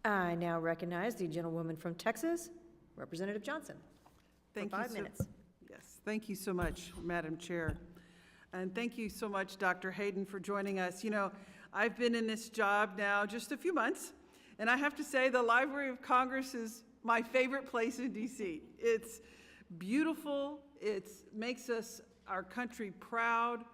I now recognize the gentlewoman from Texas, Representative Johnson, for Thank 5 you minutes. Yes, thank you so much, Madam Chair. And thank you so much, Dr. Hayden, for joining us. You know, I've been in this job now just a few months, and I have to say the Library of Congress is my favorite place in DC. It's beautiful. It makes our country proud.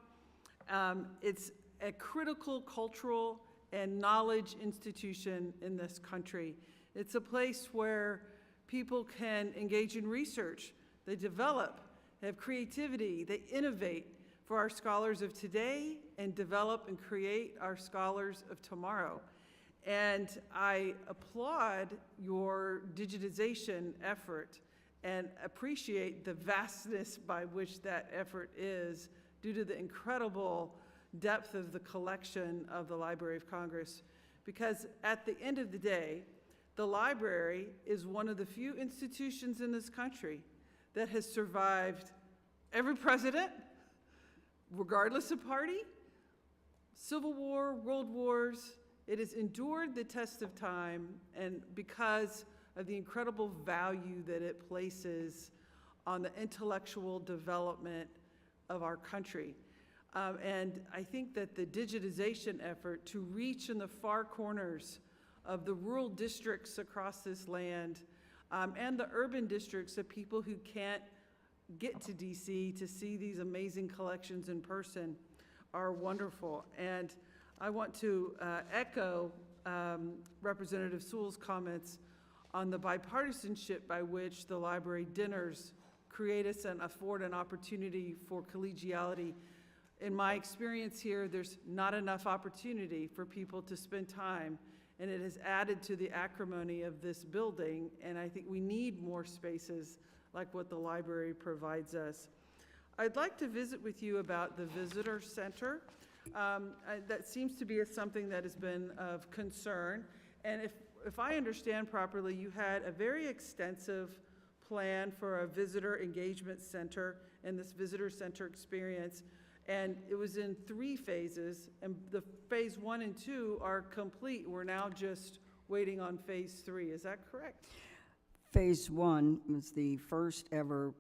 It's a critical cultural and knowledge institution in this country. It's a place where people can engage in research, they develop, they have creativity, they innovate for our scholars of today and develop and create our scholars of tomorrow. And I applaud your digitization effort and appreciate the vastness by which that effort is due to the incredible depth of the collection of the Library of Congress. Because at the end of the day, the library is one of the few institutions in this country that has survived every president, regardless of party, Civil War, World Wars. It has endured the test of time, and because of the incredible value that it places on the intellectual development of our country. And I think that the digitization effort to reach in the far corners of the rural districts across this land and the urban districts of people who can't get to DC to see these amazing collections in person are wonderful. And I want to echo Representative Sewell's comments on the bipartisanship by which the library dinners create us and afford an opportunity for collegiality. In my experience here, there's not enough opportunity for people to spend time, and it has added to the acrimony of this building, and I think we need more spaces like what the library provides us. I'd like to visit with you about the visitor center. That seems to be something that has been of concern, and if I understand properly, you had a very extensive plan for a visitor engagement center and this visitor center experience. And it was in 3 phases, and the phase 1 and 2 are complete. We're now just waiting on phase 3. Is that correct? Phase 1 was the first ever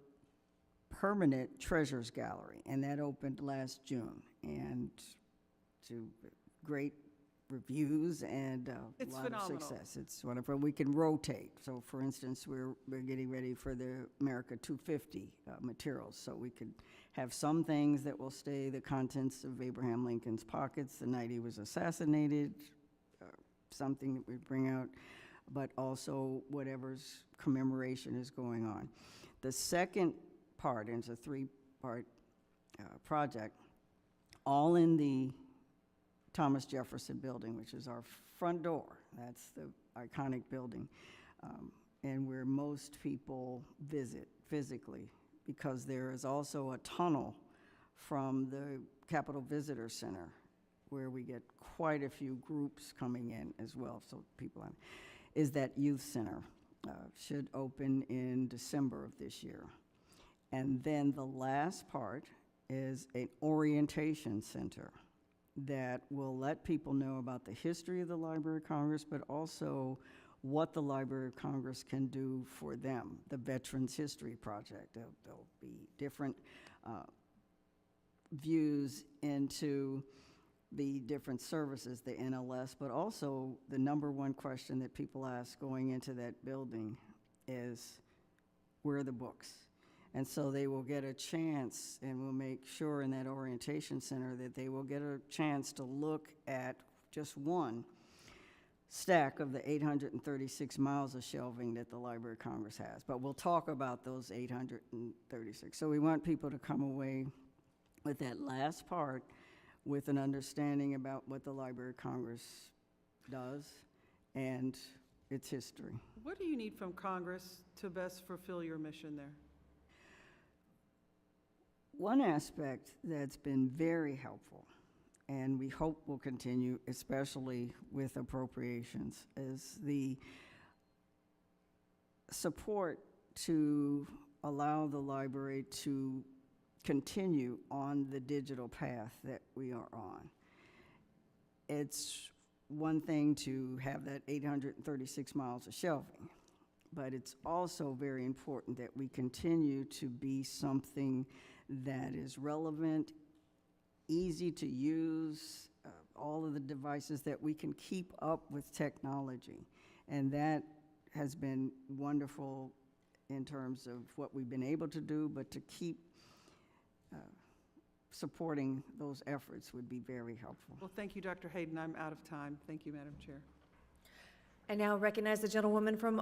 permanent treasures gallery, and that opened last June, and to great reviews and a lot phenomenal. of success. It's wonderful. We can rotate. So, for instance, we're getting ready for the America 250 materials, so we could have some things that will stay the contents of Abraham Lincoln's pockets the night he was assassinated, something that we bring out, but also whatever's commemoration is going on. The second part, and it's a 3-part project, all in the Thomas Jefferson building, which is our front door. That's the iconic building, and where most people visit physically, because there is also a tunnel from the Capitol Visitor Center where we get quite a few groups coming in as well, so people is that youth center. Should open in December of this year. And then the last part is an orientation center that will let people know about the history of the Library of Congress, but also what the Library of Congress can do for them, the Veterans History Project. There'll be different views into the different services, the NLS, but also the #1 question that people ask going into that building is, where are the books? And so they will get a chance, and we'll make sure in that orientation center that they will get a chance to look at just one stack of the 836 miles of shelving that the Library of Congress has. But we'll talk about those 836. So we want people to come away with that last part with an understanding about what the Library of Congress does and its history. What do you need from Congress to best fulfill your mission there? One aspect that's been very helpful, and we hope will continue, especially with appropriations, is the support to allow the library to continue on the digital path that we are on. It's one thing to have that 836 miles of shelving, but it's also very important that we continue to be something that is relevant, easy to use, all of the devices that we can keep up with technology. And that has been wonderful in terms of what we've been able to do, but to keep supporting those efforts would be very helpful. Well, thank you, Dr. Hayden. I'm out of time. Thank you, Madam Chair. I now recognize the gentlewoman from